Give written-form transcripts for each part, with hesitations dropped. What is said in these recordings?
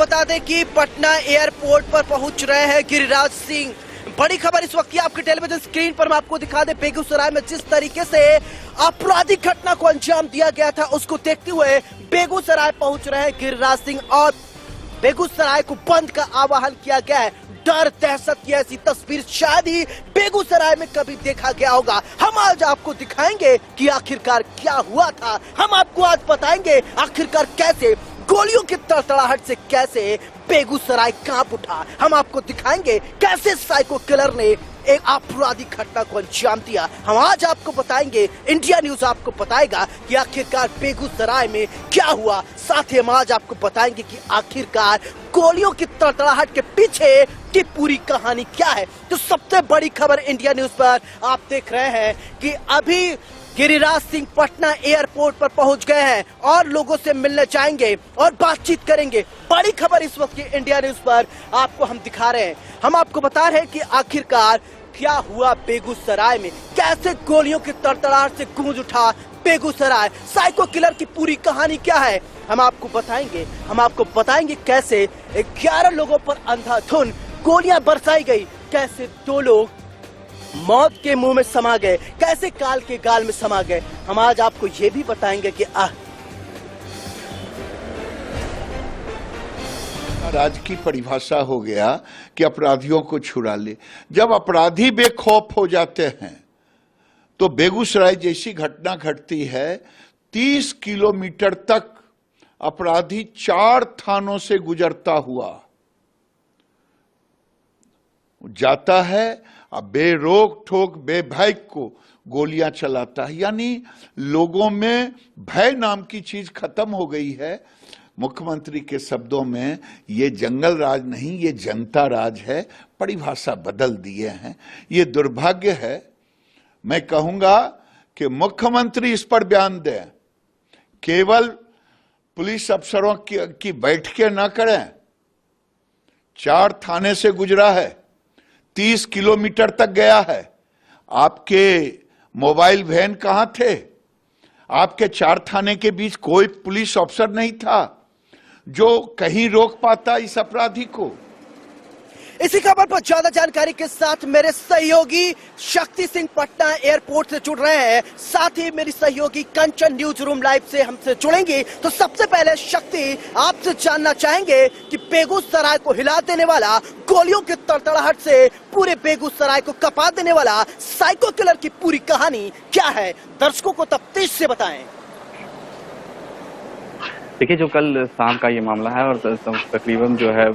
बता दें कि पटना एयरपोर्ट पर पहुंच रहे हैं गिरिराज सिंह। बड़ी खबर इस वक्त की आपके टेलीविजन स्क्रीन पर मैं आपको दिखा दें, बेगूसराय में जिस तरीके से आपराधिक घटना को अंजाम दिया गया था उसको देखते हुए बेगूसराय पहुंच रहे हैं गिरिराज सिंह और बेगूसराय को बंद का आह्वान किया गया है। डर दहशत की ऐसी तस्वीर शायद ही बेगूसराय में कभी देखा गया होगा। हम आज आपको दिखाएंगे कि आखिरकार क्या हुआ था। हम आपको आज बताएंगे आखिरकार कैसे गोलियों की तड़तड़ाहट से कैसे बेगूसराय कांप उठा। हम आपको दिखाएंगे कैसे साइको किलर ने एक आपराधिक घटना को अंजाम दिया। हम आज आपको बताएंगे, इंडिया न्यूज आपको बताएगा कि आखिरकार बेगूसराय में क्या हुआ। साथ ही हम आज आपको बताएंगे कि आखिरकार गोलियों की तड़तड़ाहट के पीछे की पूरी कहानी क्या है। तो सबसे बड़ी खबर इंडिया न्यूज पर आप देख रहे हैं कि अभी गिरिराज सिंह पटना एयरपोर्ट पर पहुंच गए हैं और लोगों से मिलने जाएंगे और बातचीत करेंगे। बड़ी खबर इस वक्त की इंडिया न्यूज पर आपको हम दिखा रहे हैं। हम आपको बता रहे हैं कि आखिरकार क्या हुआ बेगूसराय में, कैसे गोलियों की तड़तड़ाहट से गूंज उठा बेगूसराय, साइको किलर की पूरी कहानी क्या है हम आपको बताएंगे। हम आपको बताएंगे कैसे 11 लोगों पर अंधाधुंध गोलियां बरसाई गई, कैसे 2 लोग मौत के मुंह में समा गए, कैसे काल के गाल में समा गए। हम आज आपको ये भी बताएंगे कि राज की परिभाषा हो गया कि अपराधियों को छुड़ा ले। जब अपराधी बेखौफ हो जाते हैं तो बेगूसराय जैसी घटना घटती है। 30 किलोमीटर तक अपराधी 4 थानों से गुजरता हुआ जाता है, अब बेरोक ठोक बेभय को गोलियां चलाता है। यानी लोगों में भय नाम की चीज खत्म हो गई है। मुख्यमंत्री के शब्दों में ये जंगल राज नहीं, ये जनता राज है। परिभाषा बदल दिए हैं। ये दुर्भाग्य है। मैं कहूंगा कि मुख्यमंत्री इस पर बयान दें, केवल पुलिस अफसरों की बैठकें न करें। 4 थाने से गुजरा है, 30 किलोमीटर तक गया है। आपके मोबाइल वैन कहां थे? आपके 4 थाने के बीच कोई पुलिस अफसर नहीं था जो कहीं रोक पाता इस अपराधी को। इसी खबर पर ज्यादा जानकारी के साथ मेरे सहयोगी शक्ति सिंह पटना एयरपोर्ट से जुड़ रहे हैं। साथ ही मेरी सहयोगी कंचन न्यूज रूम लाइव से हमसे जुड़ेंगी। तो सबसे पहले शक्ति, आपसे जानना चाहेंगे कि बेगूसराय को हिला देने वाला, गोलियों की तड़तड़ाहट से पूरे बेगूसराय को कपा देने वाला साइको किलर की पूरी कहानी क्या है, दर्शकों को तफ्तीश से बताएं। देखिए, जो कल शाम का ये मामला है और तकरीबन जो है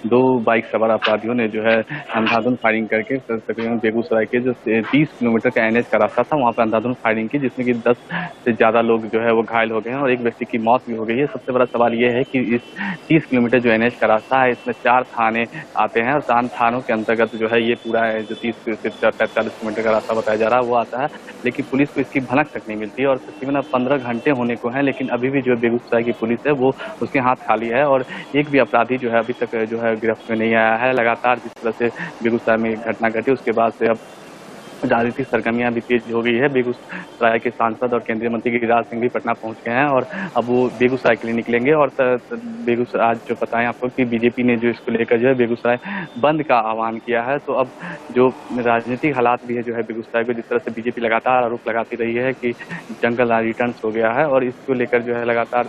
2 बाइक सवार अपराधियों ने जो है अंधाधुंध फायरिंग करके तकरीबन बेगूसराय के जो 30 किलोमीटर का NH का रास्ता था वहाँ पर अंधाधुंध फायरिंग की, जिसमें कि 10 से ज़्यादा लोग जो है वो घायल हो गए हैं और एक व्यक्ति की मौत भी हो गई है। सबसे बड़ा सवाल ये है कि इस 30 किलोमीटर जो NH का रास्ता है इसमें 4 थाने आते हैं और 4 थानों के अंतर्गत जो है ये पूरा जो 30 से 45 किलोमीटर का रास्ता बताया जा रहा है वो आता है। लेकिन पुलिस को इसकी भनक तक नहीं मिलती और तकरीबन अब 15 घंटे होने को हैं, लेकिन अभी भी जो बेगूसराय की पुलिस है वो उसके हाथ खाली है और एक भी अपराधी जो है अभी तक जो है गिरफ्त में नहीं आया है। लगातार जिस तरह से बेगूसराय में घटना घटी उसके बाद से अब राजनीतिक सरगर्मियां भी तेज हो गई है। बेगूसराय के सांसद और केंद्रीय मंत्री गिरिराज सिंह भी पटना पहुंच गए हैं और अब वो बेगूसराय के लिए निकलेंगे। और बेगूसराय आज जो बताएं आपको कि बीजेपी ने जो इसको लेकर जो है बेगूसराय बंद का आह्वान किया है। तो अब जो राजनीतिक हालात भी है जो है बेगूसराय को, जिस तरह से बीजेपी लगातार आरोप लगाती रही है कि जंगल राज रिटर्न हो गया है और इसको लेकर जो है लगातार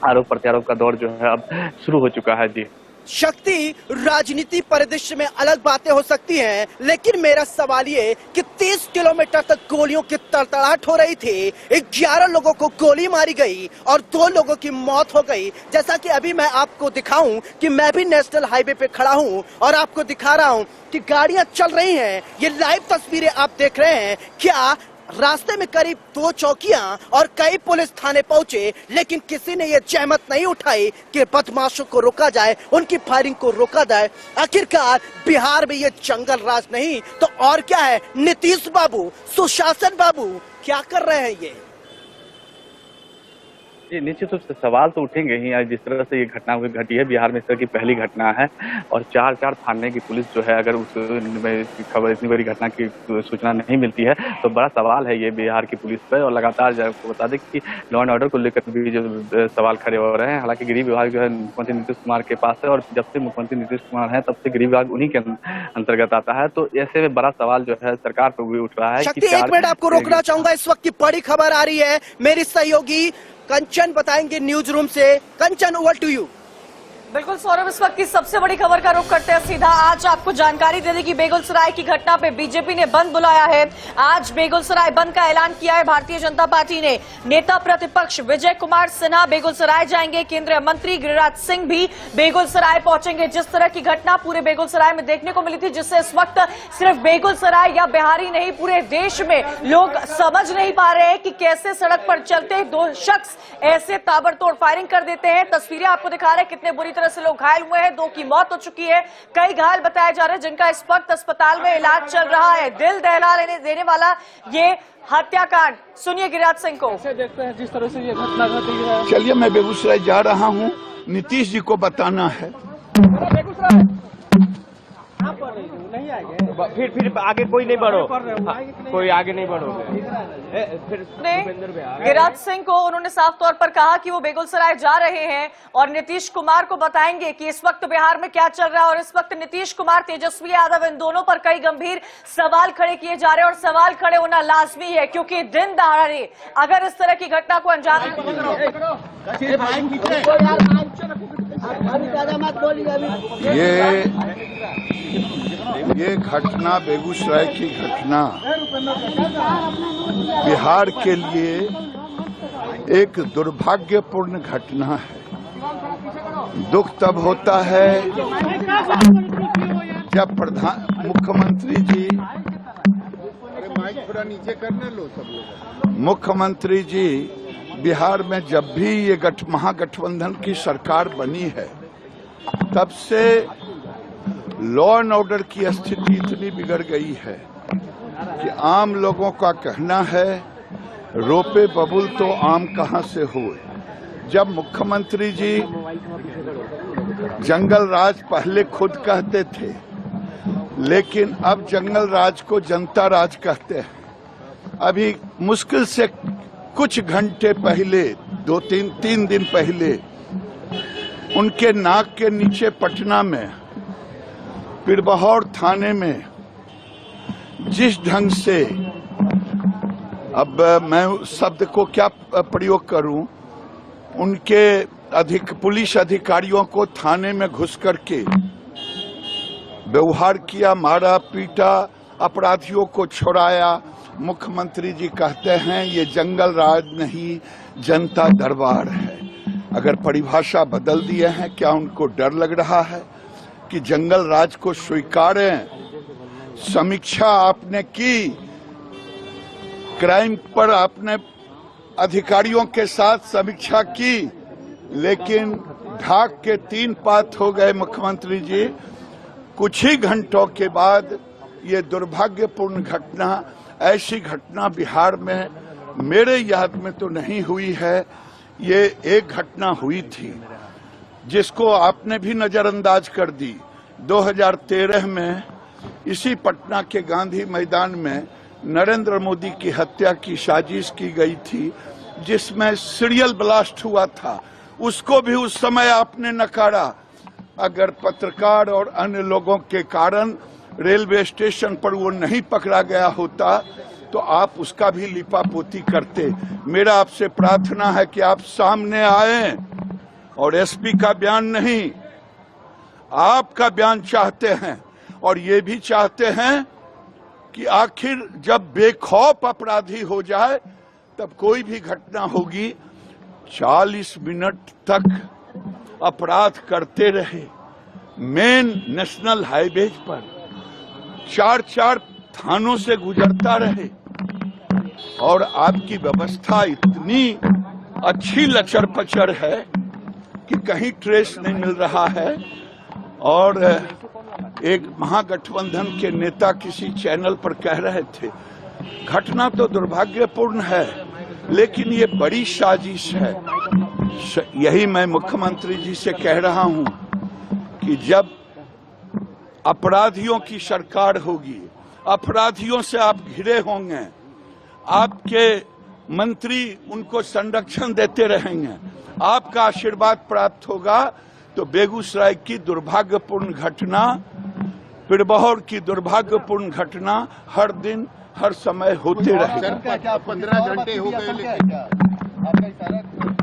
आरोप प्रत्यारोप का दौर जो है अब शुरू हो चुका है। जी शक्ति, राजनीति परिदृश्य में अलग बातें हो सकती हैं, लेकिन मेरा सवाल ये कि 30 किलोमीटर तक गोलियों की तड़तड़ाहट हो रही थी, 11 लोगों को गोली मारी गई और 2 लोगों की मौत हो गई। जैसा कि अभी मैं आपको दिखाऊं कि मैं भी नेशनल हाईवे पे खड़ा हूं और आपको दिखा रहा हूं कि गाड़ियां चल रही हैं। ये लाइव तस्वीरें आप देख रहे हैं। क्या रास्ते में करीब 2 चौकियां और कई पुलिस थाने पहुंचे, लेकिन किसी ने ये जहमत नहीं उठाई कि बदमाशों को रोका जाए, उनकी फायरिंग को रोका जाए। आखिरकार बिहार में ये जंगल राज नहीं तो और क्या है? नीतीश बाबू, सुशासन बाबू क्या कर रहे हैं? ये ये निश्चित रूप से सवाल तो उठेंगे ही। आज जिस तरह से ये घटना घटी है बिहार में, इस तरह की पहली घटना है और 4 थाने की पुलिस जो है, अगर उस खबर इतनी बड़ी घटना की सूचना नहीं मिलती है तो बड़ा सवाल है ये बिहार की पुलिस पर। और लगातार आपको बता दें कि लॉ एंड ऑर्डर को लेकर भी जो सवाल खड़े हो रहे हैं। हालांकि गृह विभाग जो है मुख्यमंत्री नीतीश कुमार के पास है और जब से मुख्यमंत्री नीतीश कुमार है तब से गृह विभाग उन्हीं के अंतर्गत आता है। तो ऐसे में बड़ा सवाल जो है सरकार पर भी उठ रहा है। शक्ति, एक मिनट आपको रोकना चाहूंगा। इस वक्त की बड़ी खबर आ रही है, मेरी सहयोगी कंचन बताएंगे न्यूज रूम से। कंचन, ओवर टू यू। बिल्कुल सौरभ, इस वक्त की सबसे बड़ी खबर का रुख करते हैं सीधा। आज आपको जानकारी दे दें कि बेगूसराय की घटना पे बीजेपी ने बंद बुलाया है। आज बेगूसराय बंद का ऐलान किया है भारतीय जनता पार्टी ने। नेता प्रतिपक्ष विजय कुमार सिन्हा बेगूसराय जाएंगे, केंद्रीय मंत्री गिरिराज सिंह भी बेगूसराय पहुंचेंगे। जिस तरह की घटना पूरे बेगूसराय में देखने को मिली थी, जिससे इस वक्त सिर्फ बेगूसराय या बिहार ही नहीं पूरे देश में लोग समझ नहीं पा रहे हैं कि कैसे सड़क पर चलते 2 शख्स ऐसे ताबड़तोड़ फायरिंग कर देते हैं। तस्वीरें आपको दिखा रहे हैं कितने बुरी तरह से लोग घायल हुए हैं। 2 की मौत हो चुकी है, कई घायल बताए जा रहे हैं जिनका इस वक्त अस्पताल में इलाज चल रहा है। दिल दहला देने वाला ये हत्याकांड, सुनिए गिरिराज सिंह को। कैसे देखते हैं जिस तरह से ये घटना घटी है? चलिए, मैं बेगूसराय जा रहा हूँ, नीतीश जी को बताना है। बेगूसराय आप पढ़ रही हो, नहीं आएंगे? फिर आगे कोई नहीं बढ़ो, कोई आगे नहीं बढ़ोगे। गिरिराज सिंह को उन्होंने साफ तौर पर कहा कि वो बेगूसराय जा रहे हैं और नीतीश कुमार को बताएंगे कि इस वक्त बिहार में क्या चल रहा है। और इस वक्त नीतीश कुमार, तेजस्वी यादव, इन दोनों पर कई गंभीर सवाल खड़े किए जा रहे हैं और सवाल खड़े होना लाजमी है, क्योंकि दिन दहाड़े अगर इस तरह की घटना को अंजाम ये घटना, बेगूसराय की घटना बिहार के लिए एक दुर्भाग्यपूर्ण घटना है। दुख तब होता है जब मुख्यमंत्री जी, थोड़ा नीचे करने लो सब लोग। मुख्यमंत्री जी बिहार में जब भी ये महागठबंधन की सरकार बनी है तब से लॉ एंड ऑर्डर की स्थिति इतनी बिगड़ गई है कि आम लोगों का कहना है रोपे बबुल तो आम कहां से हुए। जब मुख्यमंत्री जी जंगल राज पहले खुद कहते थे, लेकिन अब जंगल राज को जनता राज कहते हैं। अभी मुश्किल से कुछ घंटे पहले, 2-3 दिन पहले, उनके नाक के नीचे पटना में पिरबहौर थाने में जिस ढंग से, अब मैं उस शब्द को क्या प्रयोग करूं, उनके पुलिस अधिकारियों को थाने में घुस करके व्यवहार किया, मारा पीटा, अपराधियों को छुड़ाया। मुख्यमंत्री जी कहते हैं ये जंगल राज नहीं, जनता दरबार है। अगर परिभाषा बदल दिए हैं, क्या उनको डर लग रहा है कि जंगल राज को स्वीकारें? समीक्षा आपने की, क्राइम पर आपने अधिकारियों के साथ समीक्षा की, लेकिन ढाक के 3 पात हो गए मुख्यमंत्री जी। कुछ ही घंटों के बाद ये दुर्भाग्यपूर्ण घटना, ऐसी घटना बिहार में मेरे याद में तो नहीं हुई है। ये एक घटना हुई थी जिसको आपने भी नजरअंदाज कर दी। 2013 में इसी पटना के गांधी मैदान में नरेंद्र मोदी की हत्या की साजिश की गई थी, जिसमें सीरियल ब्लास्ट हुआ था। उसको भी उस समय आपने नकारा। अगर पत्रकार और अन्य लोगों के कारण रेलवे स्टेशन पर वो नहीं पकड़ा गया होता तो आप उसका भी लिपापोती करते। मेरा आपसे प्रार्थना है कि आप सामने आए और एसपी का बयान नहीं, आपका बयान चाहते हैं। और ये भी चाहते हैं कि आखिर जब बेखौफ अपराधी हो जाए तब कोई भी घटना होगी 40 मिनट तक अपराध करते रहे मेन नेशनल हाईवेज पर, 4 थानों से गुजरता रहे, और आपकी व्यवस्था इतनी अच्छी लचर पचर है कि कहीं ट्रेस नहीं मिल रहा है। और एक महागठबंधन के नेता किसी चैनल पर कह रहे थे, घटना तो दुर्भाग्यपूर्ण है लेकिन ये बड़ी साजिश है। यही मैं मुख्यमंत्री जी से कह रहा हूं कि जब अपराधियों की सरकार होगी, अपराधियों से आप घिरे होंगे, आपके मंत्री उनको संरक्षण देते रहेंगे, आपका आशीर्वाद प्राप्त होगा, तो बेगूसराय की दुर्भाग्यपूर्ण घटना, पिरबहर की दुर्भाग्यपूर्ण घटना हर दिन हर समय होते रहेगा। क्या 15 घंटे हो गए, लेकिन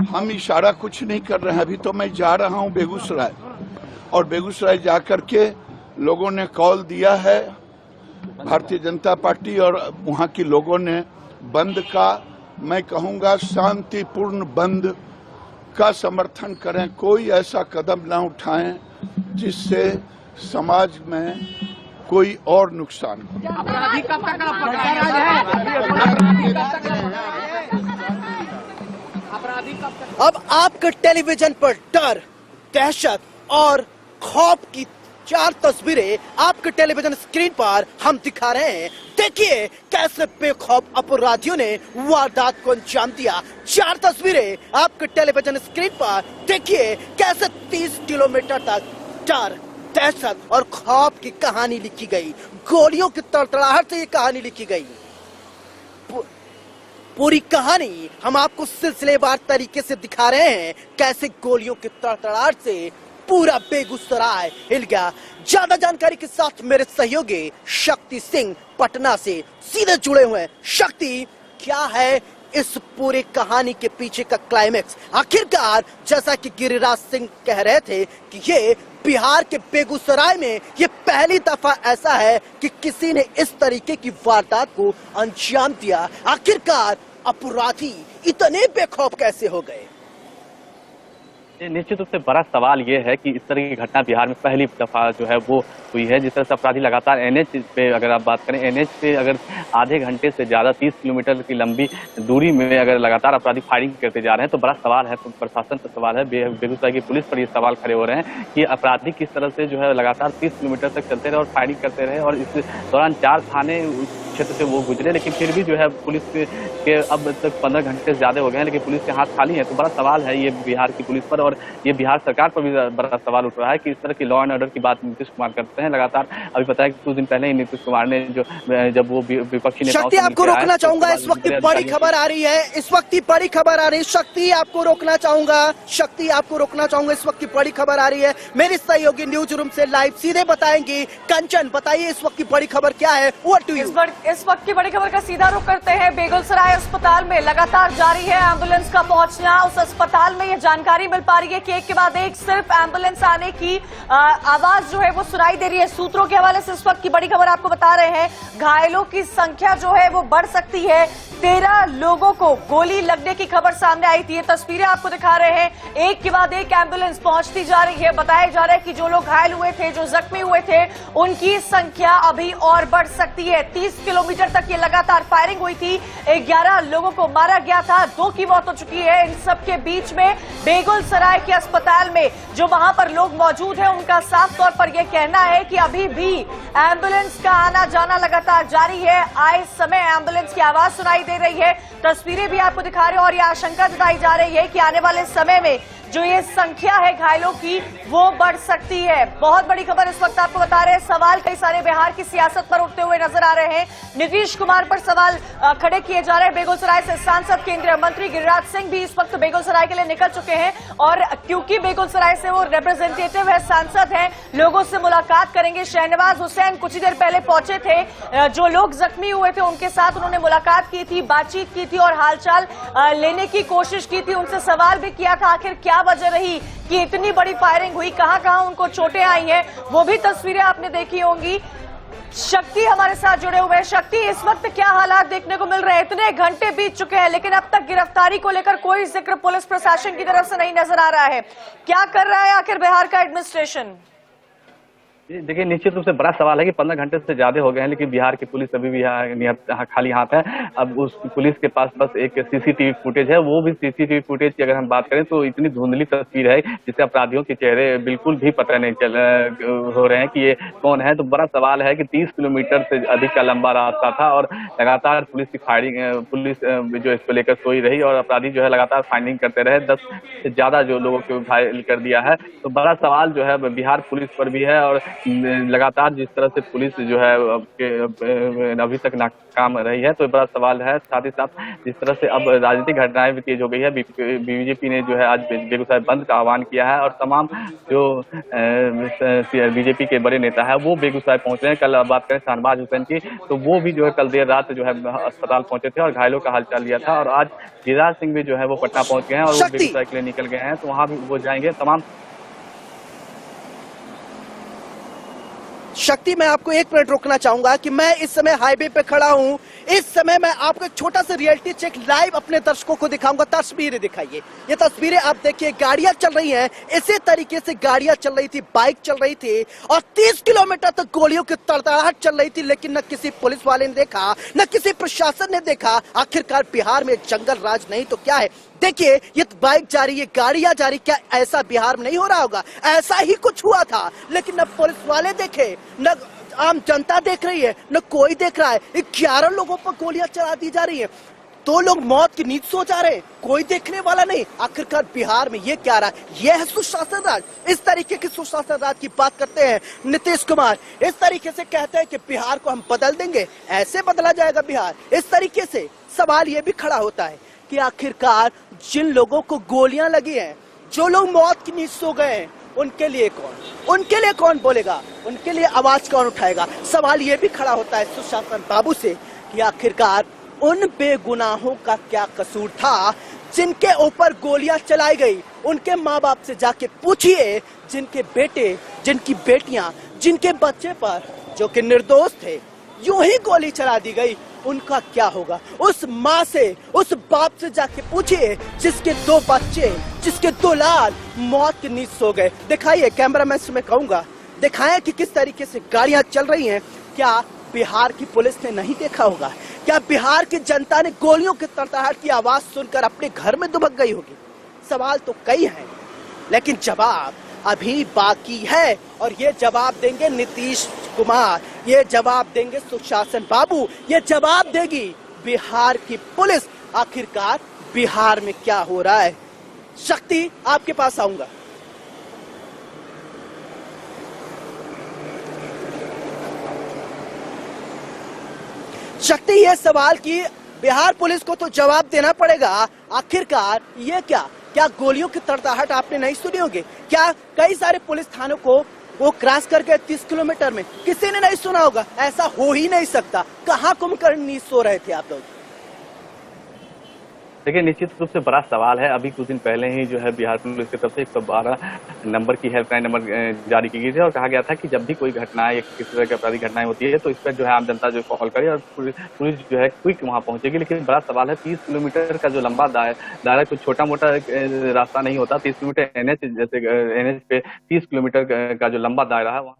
हम इशारा कुछ नहीं कर रहे हैं। अभी तो मैं जा रहा हूं बेगूसराय, और बेगूसराय जाकर के लोगों ने कॉल दिया है, भारतीय जनता पार्टी और वहां के लोगों ने बंद का, मैं कहूंगा शांतिपूर्ण बंद का समर्थन करें। कोई ऐसा कदम न उठाएं जिससे समाज में कोई और नुकसान हो। अपराधी कब तक अब आपके टेलीविजन पर डर, दहशत और खौफ की 4 तस्वीरें आपके टेलीविजन स्क्रीन पर हम दिखा रहे हैं। देखिए कैसे बेखौफ अपराधियों ने वारदात को अंजाम दिया। 4 तस्वीरें आपके टेलीविजन स्क्रीन पर देखिए कैसे 30 किलोमीटर तक डर, दहशत और खौफ की कहानी लिखी गई। गोलियों की तड़तड़ाहट से ये कहानी लिखी गई। पूरी कहानी हम आपको सिलसिलेवार तरीके से दिखा रहे हैं, कैसे गोलियों की तड़तड़ाहट से पूरा बेगूसराय हिल गया। ज्यादा जानकारी के साथ मेरे सहयोगी शक्ति सिंह पटना से सीधे जुड़े हुए हैं। शक्ति, क्या है इस पूरी कहानी के पीछे का क्लाइमेक्स? आखिरकार जैसा कि गिरिराज सिंह कह रहे थे कि ये बिहार के बेगूसराय में ये पहली दफा ऐसा है कि किसी ने इस तरीके की वारदात को अंजाम दिया। आखिरकार अपराधी इतने बेखौफ कैसे हो गए? निश्चित रूप से बड़ा सवाल ये है कि इस तरह की घटना बिहार में पहली दफा जो है वो हुई है। जिस तरह से अपराधी लगातार एनएच पे, अगर आप बात करें एनएच पे, अगर आधे घंटे से ज्यादा 30 किलोमीटर की लंबी दूरी में अगर लगातार अपराधी फायरिंग करते जा रहे हैं, तो बड़ा सवाल है, तो प्रशासन पर सवाल है, बेगूसराय की पुलिस पर ये सवाल खड़े हो रहे हैं कि अपराधी किस तरह से जो है लगातार 30 किलोमीटर तक चलते रहे और फायरिंग करते रहे, और इस दौरान 4 थाने क्षेत्र से वो गुजरे, लेकिन फिर भी जो है पुलिस के अब तक 15 घंटे से ज्यादा हो गए हैं, लेकिन पुलिस के हाथ खाली है। तो बड़ा सवाल है ये बिहार की पुलिस पर, और ये बिहार सरकार पर भी बड़ा सवाल उठ रहा है कि इस तरह की लॉ एंड ऑर्डर की बात नीतीश कुमार करते हैं लगातार। अभी पता है कि कुछ दिन पहले ही नीतीश कुमार ने जो जब वो विपक्षी नेताओं शक्ति, आपको रोकना चाहूंगा, इस वक्त बड़ी खबर आ रही है, इस वक्त बड़ी खबर आ रही है। शक्ति, आपको रोकना चाहूंगा, शक्ति आपको रोकना चाहूंगा, इस वक्त बड़ी खबर आ रही है। मेरी सहयोगी न्यूज रूम से लाइव सीधे बताएंगी। कंचन, बताइए इस वक्त की बड़ी खबर क्या है? What do you? इस वक्त की बड़ी खबर का सीधा रुख करते हैं। बेगूसराय अस्पताल में लगातार जारी है एम्बुलेंस का पहुंचना। उस अस्पताल में ये जानकारी मिल पा रही है कि एक के बाद एक सिर्फ एम्बुलेंस आने की आवाज जो है वो सुनाई दे रही है। सूत्रों के हवाले से इस वक्त की बड़ी खबर आपको बता रहे हैं, घायलों की संख्या जो है वो बढ़ सकती है। 13 लोगों को गोली लगने की खबर सामने आई थी। ये तस्वीरें आपको दिखा रहे हैं, एक के बाद एक एम्बुलेंस पहुंचती जा रही है। बताया जा रहा है कि जो लोग घायल हुए थे, जो जख्मी हुए थे, उनकी संख्या अभी और बढ़ सकती है। 30 किलोमीटर तक ये लगातार फायरिंग हुई थी, 11 लोगों को मारा गया था, 2 की मौत हो चुकी है। इन सब के बीच में बेगूसराय के अस्पताल में जो वहां पर लोग मौजूद हैं, उनका साफ तौर पर यह कहना है कि अभी भी एम्बुलेंस का आना जाना लगातार जारी है। आए समय एम्बुलेंस की आवाज सुनाई दे रही है। तस्वीरें भी आपको दिखा रहे हैं और यह आशंका जताई जा रही है कि आने वाले समय में जो ये संख्या है घायलों की वो बढ़ सकती है। बहुत बड़ी खबर इस वक्त आपको बता रहे हैं। सवाल कई सारे बिहार की सियासत पर उठते हुए नजर आ रहे हैं। नीतीश कुमार पर सवाल खड़े किए जा रहे हैं। बेगूसराय से सांसद केंद्रीय मंत्री गिरिराज सिंह भी इस वक्त बेगूसराय के लिए निकल चुके हैं, और क्योंकि बेगूसराय से वो रिप्रेजेंटेटिव है, सांसद हैं, लोगों से मुलाकात करेंगे। शहनवाज हुसैन कुछ ही देर पहले पहुंचे थे, जो लोग जख्मी हुए थे उनके साथ उन्होंने मुलाकात की थी, बातचीत की थी और हालचाल लेने की कोशिश की थी। उनसे सवाल भी किया था आखिर क्या वजह रही कि इतनी बड़ी फायरिंग हुई, कहां कहां उनको चोटें आई हैं, वो भी तस्वीरें आपने देखी होंगी। शक्ति हमारे साथ जुड़े हुए हैं। शक्ति, इस वक्त क्या हालात देखने को मिल रहे हैं? इतने घंटे बीत चुके हैं लेकिन अब तक गिरफ्तारी को लेकर कोई जिक्र पुलिस प्रशासन की तरफ से नहीं नजर आ रहा है। क्या कर रहा है आखिर बिहार का एडमिनिस्ट्रेशन? देखिए, निश्चित रूप से बड़ा सवाल है कि 15 घंटे से ज्यादा हो गए हैं, लेकिन बिहार की पुलिस अभी भी खाली हाथ है। अब उस पुलिस के पास बस एक सीसीटीवी फुटेज है, वो भी सीसीटीवी फुटेज की अगर हम बात करें तो इतनी धुंधली तस्वीर है जिससे अपराधियों के चेहरे बिल्कुल भी पता नहीं हो रहे हैं कि ये कौन है। तो बड़ा सवाल है कि 30 किलोमीटर से अधिक का लंबा रास्ता था और लगातार पुलिस की फायरिंग, पुलिस जो इसको लेकर सोई रही और अपराधी जो है लगातार फायरिंग करते रहे। 10 से ज्यादा जो लोगों को घायल कर दिया है। तो बड़ा सवाल जो है बिहार पुलिस पर भी है और लगातार जिस तरह से पुलिस जो है अभी तक नाकाम रही है, तो बड़ा सवाल है। साथ ही साथ जिस तरह से अब राजनीतिक घटनाएं भी तेज हो गई है, बीजेपी ने जो है आज बेगूसराय बंद का आह्वान किया है और तमाम जो बीजेपी के बड़े नेता है वो बेगूसराय पहुंच रहे हैं। कल बात करें शहनवाज हुसैन की, तो वो भी जो है कल देर रात जो है अस्पताल पहुंचे थे और घायलों का हालचाल लिया था। और आज गिरिराज सिंह भी जो है वो पटना पहुंच गए हैं और वो बेगूसराय के लिए निकल गए हैं, तो वहां भी वो जाएंगे। तमाम शक्ति, मैं आपको 1 मिनट रोकना चाहूंगा कि मैं इस समय हाईवे पे खड़ा हूं। इस समय मैं आपको एक छोटा सा रियलिटी चेक लाइव अपने दर्शकों को दिखाऊंगा। तस्वीरें दिखाइए, ये तस्वीरें आप देखिए, गाड़ियां चल रही हैं, इसी तरीके से गाड़ियां चल रही थी, बाइक चल रही थी और 30 किलोमीटर तक गोलियों की तड़तड़ाहट चल रही थी, लेकिन न किसी पुलिस वाले ने देखा, न किसी प्रशासन ने देखा। आखिरकार बिहार में जंगल राज नहीं तो क्या है। देखिए, ये बाइक जा रही है, गाड़ियां जा रही, क्या ऐसा बिहार में नहीं हो रहा होगा? ऐसा ही कुछ हुआ था, लेकिन न पुलिस वाले देखे, न आम जनता देख रही है, न कोई देख रहा है। 11 लोगों पर गोलियां चला दी जा रही है, 2 लोग मौत की नींद सो जा रहे हैं, कोई देखने वाला नहीं। आखिरकार बिहार में ये क्या रहा? यह है सुशासन राज। इस तरीके की सुशासन राज की बात करते हैं नीतीश कुमार, इस तरीके से कहते हैं कि बिहार को हम बदल देंगे, ऐसे बदला जाएगा बिहार। इस तरीके से सवाल ये भी खड़ा होता है कि आखिरकार जिन लोगों को गोलियां लगी हैं, जो लोग मौत की नींद सो गए हैं, उनके लिए कौन बोलेगा? उनके लिए आवाज कौन उठाएगा? सवाल ये भी खड़ा होता है सुशासन बाबू से कि आखिरकार उन बेगुनाहों का क्या कसूर था जिनके ऊपर गोलियां चलाई गई। उनके माँ बाप से जाके पूछिए, जिनके बेटे, जिनकी बेटियां, जिनके बच्चे पर जो कि निर्दोष थे यूं ही गोली चला दी गई, उनका क्या होगा? उस माँ से, उस बाप से जाके पूछिए जिसके 2 बच्चे, जिसके 2 लाल मौत की नींद सो गए। दिखाइए, कैमरामैन से मैं कहूंगा दिखाएं कि किस तरीके से गाड़ियां चल रही हैं। क्या बिहार की पुलिस ने नहीं देखा होगा? क्या बिहार की जनता ने गोलियों की तड़तड़ाहट की आवाज सुनकर अपने घर में दुबक गई होगी? सवाल तो कई हैं, लेकिन जवाब अभी बाकी है और ये जवाब देंगे नीतीश कुमार, ये जवाब देंगे सुशासन बाबू, ये जवाब देगी बिहार की पुलिस। आखिरकार बिहार में क्या हो रहा है? शक्ति, आपके पास आऊंगा। शक्ति, ये सवाल की बिहार पुलिस को तो जवाब देना पड़ेगा। आखिरकार ये क्या गोलियों की तड़तड़ाहट आपने नहीं सुनी होगी? क्या कई सारे पुलिस थानों को वो क्रॉस करके 30 किलोमीटर में किसी ने नहीं सुना होगा? ऐसा हो ही नहीं सकता। कहाँ कुंभकर्ण नींद सो रहे थे आप लोग? देखिए, निश्चित रूप से बड़ा सवाल है। अभी कुछ दिन पहले ही जो है बिहार पुलिस की तरफ से 112 नंबर की हेल्पलाइन नंबर जारी की गई थी और कहा गया था कि जब भी कोई घटना या किसी तरह की आपराधिक घटनाएं होती है तो इस पर जो है आम जनता जो कॉल करे और पुलिस जो है क्विक वहां पहुंचेगी। लेकिन बड़ा सवाल है, 30 किलोमीटर का जो लंबा दायरा कुछ छोटा मोटा रास्ता नहीं होता। 30 किलोमीटर एनएच, जैसे एनएच पे 30 किलोमीटर का जो लंबा दायरा है वहाँ